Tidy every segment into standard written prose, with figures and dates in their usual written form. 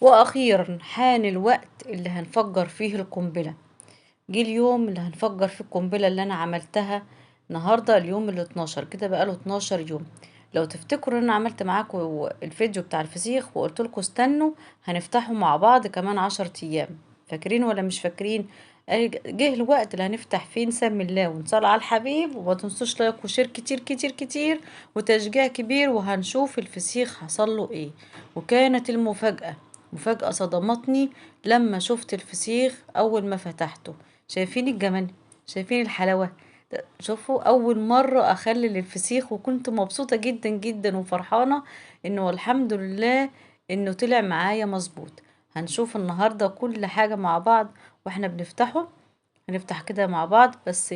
واخيرا حان الوقت اللي هنفجر فيه القنبلة. جه اليوم اللي هنفجر فيه القنبلة اللي انا عملتها النهاردة، اليوم ال12 كده، بقاله 12 يوم. لو تفتكروا ان انا عملت معاكم الفيديو بتاع الفسيخ وقلت لكم استنوا هنفتحه مع بعض كمان 10 ايام، فاكرين ولا مش فاكرين؟ جه الوقت اللي هنفتح فيه، نسمي الله ونصلي على الحبيب، وما تنسوش لايك وشير كتير كتير كتير وتشجيع كبير، وهنشوف الفسيخ حصله ايه. وكانت المفاجأة، مفاجأة صدمتني لما شفت الفسيخ اول ما فتحته. شايفين الجمال؟ شايفين الحلاوة؟ شوفوا، اول مرة اخلل الفسيخ، وكنت مبسوطة جدا جدا وفرحانة انه الحمد لله انه طلع معايا مظبوط. هنشوف النهاردة كل حاجة مع بعض واحنا بنفتحه. هنفتح كده مع بعض، بس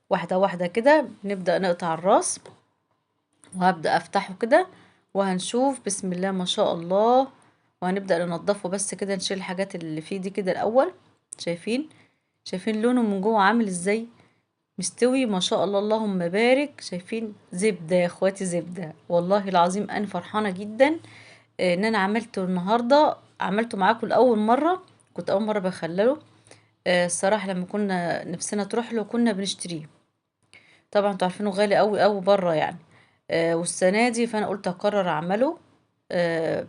واحدة واحدة كده. نبدأ نقطع الراس، وهبدأ افتحه كده وهنشوف. بسم الله ما شاء الله. وهنبدأ ننضفه بس كده، نشيل الحاجات اللي فيه دي كده الاول. شايفين؟ شايفين لونه من جوه عامل ازاي؟ مستوي ما شاء الله، اللهم بارك. شايفين؟ زبدة يا اخواتي، زبدة والله العظيم. انا فرحانة جدا ان انا عملته النهاردة، عملته معاكم لأول مرة. كنت اول مرة بخلله. الصراحة لما كنا نفسنا تروح له كنا بنشتريه. طبعا انتوا عارفينه غالي قوي قوي بره يعني. والسنة دي فانا قلت اقرر اعمله.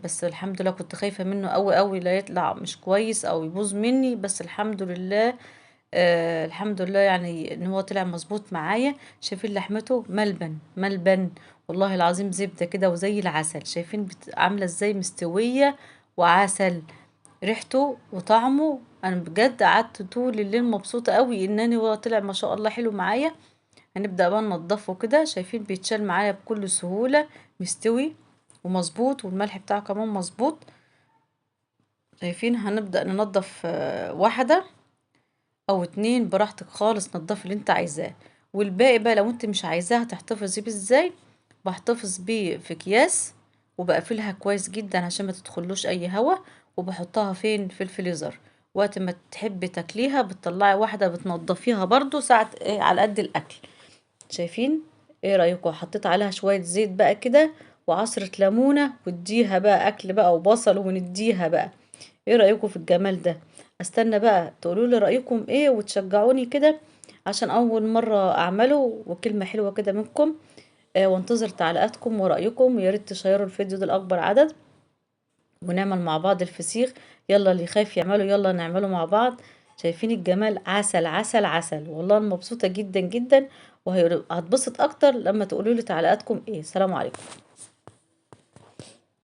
بس الحمد لله كنت خايفة منه قوي قوي لا يطلع مش كويس او يبوظ مني، بس الحمد لله. الحمد لله يعني ان هو طلع مظبوط معايا. شايفين لحمته؟ ملبن ملبن والله العظيم، زبدة كده وزي العسل. شايفين عاملة ازاي؟ مستوية وعسل. ريحته وطعمه، انا بجد قعدت طول الليل مبسوطة قوي انني هو طلع ما شاء الله حلو معايا. هنبدأ بقى ننضفه كده. شايفين بيتشال معايا بكل سهولة، مستوي ومظبوط، والملح بتاعه كمان مظبوط. شايفين؟ هنبدأ ننضف واحدة او اتنين براحتك خالص، نضفي اللي انت عايزاه. والباقي بقى لو انت مش عايزاه هتحتفظي بيه ازاي؟ بحتفظ بيه في اكياس، وبقفلها كويس جدا عشان ما تدخلوش اي هوا. وبحطها فين؟ في الفريزر. وقت ما تحبي تاكليها بتطلعي واحدة بتنضفيها برضو ساعة ايه على قد الاكل. شايفين؟ ايه رأيكم؟ حطيت عليها شوية زيت بقى كده وعصرة ليمونة، واديها بقى اكل بقى وبصل ونديها بقى. ايه رأيكم في الجمال ده؟ استنى بقى تقولوا لي رأيكم ايه وتشجعوني كده، عشان اول مرة اعمله وكلمة حلوة كده منكم. وانتظر تعليقاتكم ورأيكم، ويا ريت تشيروا الفيديو ده لأكبر عدد، ونعمل مع بعض الفسيخ. يلا اللي خايف يعمله، يلا نعمله مع بعض. شايفين الجمال؟ عسل عسل عسل والله. أنا مبسوطة جدا جدا، وهتبسط اكتر لما تقولوا لي تعليقاتكم ايه. السلام عليكم.